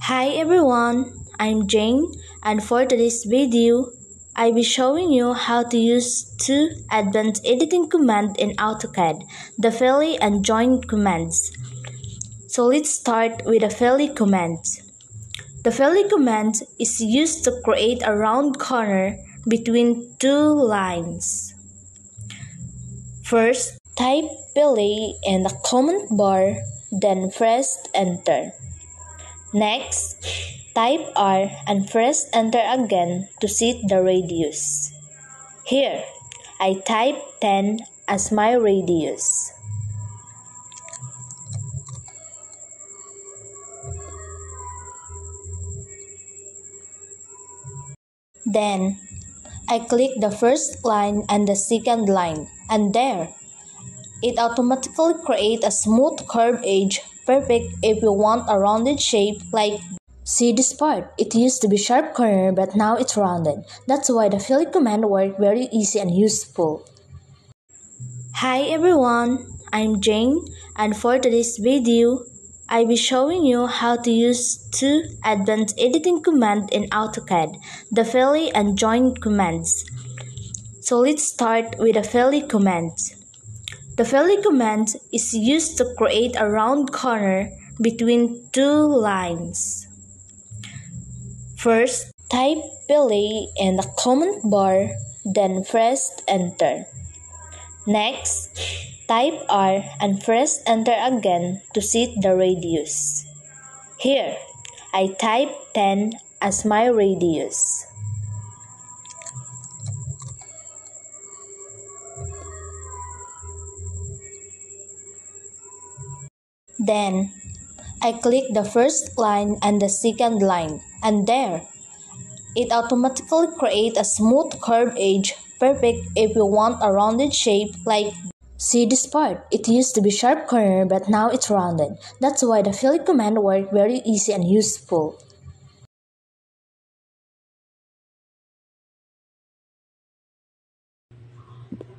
Hi everyone, I'm Jane, and for today's video, I'll be showing you how to use two advanced editing commands in AutoCAD, the fill and join commands. So let's start with the fill command. The fill command is used to create a round corner between two lines. First, type fill in the comment bar, then press enter. Next, type R and press enter again to set the radius. Here, I type 10 as my radius. Then, I click the first line and the second line, and there, it automatically creates a smooth curved edge, perfect if you want a rounded shape like see this part? It used to be sharp corner but now it's rounded. That's why the fill command worked very easy and useful. Hi everyone, I'm Jane, and for today's video, I'll be showing you how to use two advanced editing commands in AutoCAD, the fill and join commands. So let's start with the fill command. The fill command is used to create a round corner between two lines. First, type fill in the comment bar, then press enter. Next, type R and press enter again to set the radius. Here, I type 10 as my radius. Then, I click the first line and the second line, and there, it automatically creates a smooth curved edge, perfect if you want a rounded shape like see this part? It used to be sharp corner but now it's rounded. That's why the fill command worked very easy and useful.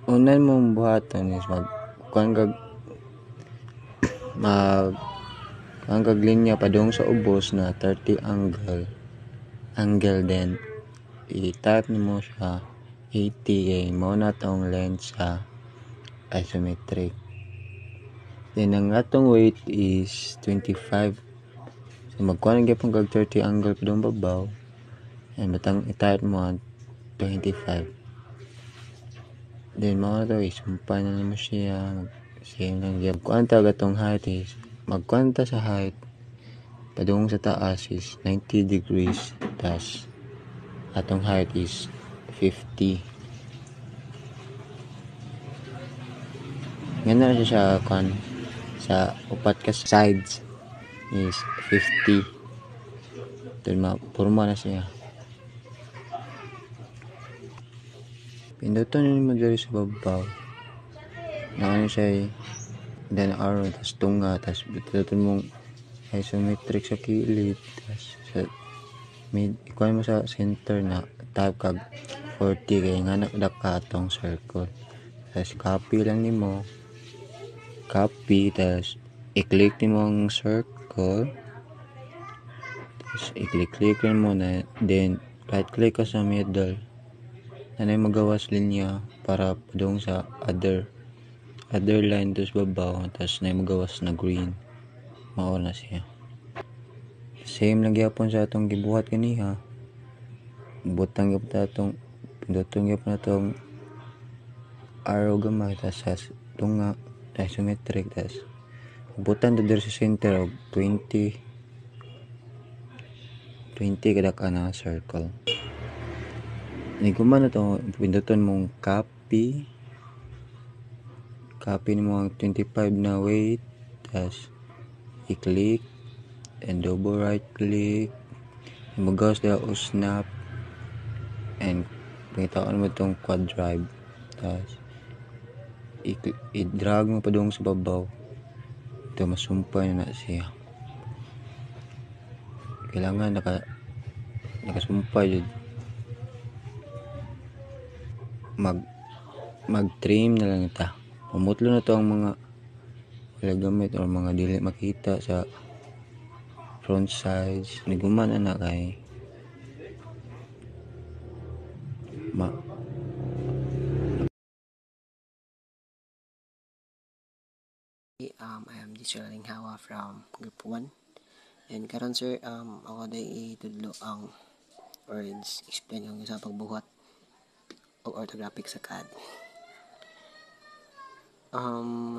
Unan mong buhaton is hanggang linya padung sa ubos na 30 angle then i-type mo siya 80 mo na tong length sa isometric. Then ang atong weight is 25. So magkuha na gyapon kag 30 angle padung babaw and batang i-type mo ang 25. Then mo to isumpay na mo siya same lang gyud. Kuan ta gatong height is magkwanta sa height padung sa taas is 90 degrees tas atong height is 50. Ngana siya kuan sa upat ka sides is 50. Then mapurma na siya. Pinduton mo diri sa babaw. Na ano siya then arrow tas tunga tas pinduton mong isometric sa kilid tas sa mid ikuha mo sa center na type kag 40 kay nga nakadaka atong circle. Tas copy lang nimo. Copy tas i-click nimo ang circle. Tas i-click mo na then right click ka sa middle. Nanay magawas linya para padung sa other line dos babaw tas nay magawas na green. Mao na siya. Same lang gyapon sa atong gibuhat kaniha. Butang gyapon ta atong pinduton gyapon atong arrow gamay tas sa tunga isometric tas butan to diri sa center og 20 kada ka na circle. Niguman na to pinduton mong copy nimo ang 25 na weight tas i-click and double right click magawas na o snap and pangitaan mo itong quad drive tas i-drag mo padung sa babaw ito masumpay na siya. Kailangan nakasumpay yun. Mag-trim na lang ita. Pumutlo na to ang mga gamit o mga dili makita sa front sides niguman ana kay ma I am Teacher Linghawa from Group 1. And karon sir, ako day itudlo ang words explain yung sa pagbuhat o orthographic sa CAD.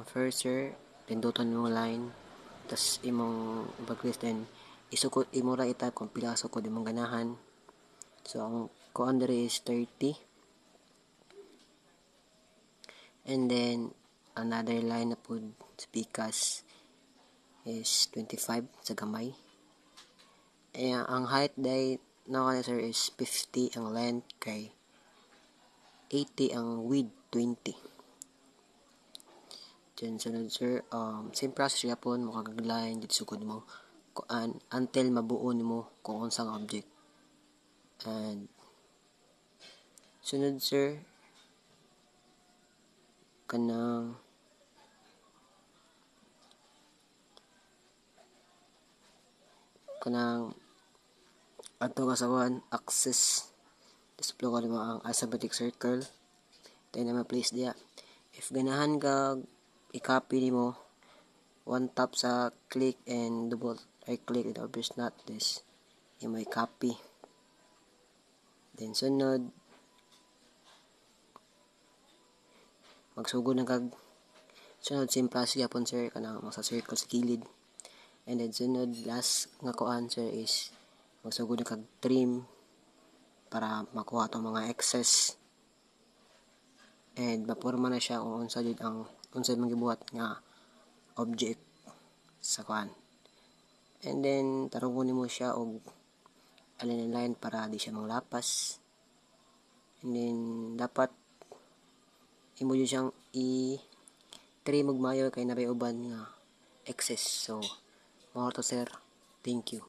First sir, pinduton mo line, tas imong backlist then isukod imo ra itype kung pila sukod imong ganahan. So ang kuan diri is 30. And then another line na pud pikas is 25 sa gamay. Ang height day na sir is 50 ang length kay 80 ang width 20. Then sunod sir, same process yapon mo kag line dito sukod mo kuan until mabuo nimo kung unsang object. And sunod sir, kanang ato ka sa one axis display ko mo ang alphabetic circle then na ma-place diya. If ganahan ka i-copy nimo, one tap sa click and double right click it obvious not this yung may copy. Then sunod magsugod na kag sunod same process yapon sir kanang sa circle sa kilid. And then sunod last nga kuan sir is magsugod na kag trim para makuha tong mga excess and maporma na siya kung unsa jud ang unsa man gibuhat nga object sa kuan. And then tarugon nimo siya og alin line para di siya manglapas. And then dapat imo jud siyang i-trim og mayo kay naray uban nga excess. So, mga to sir, thank you.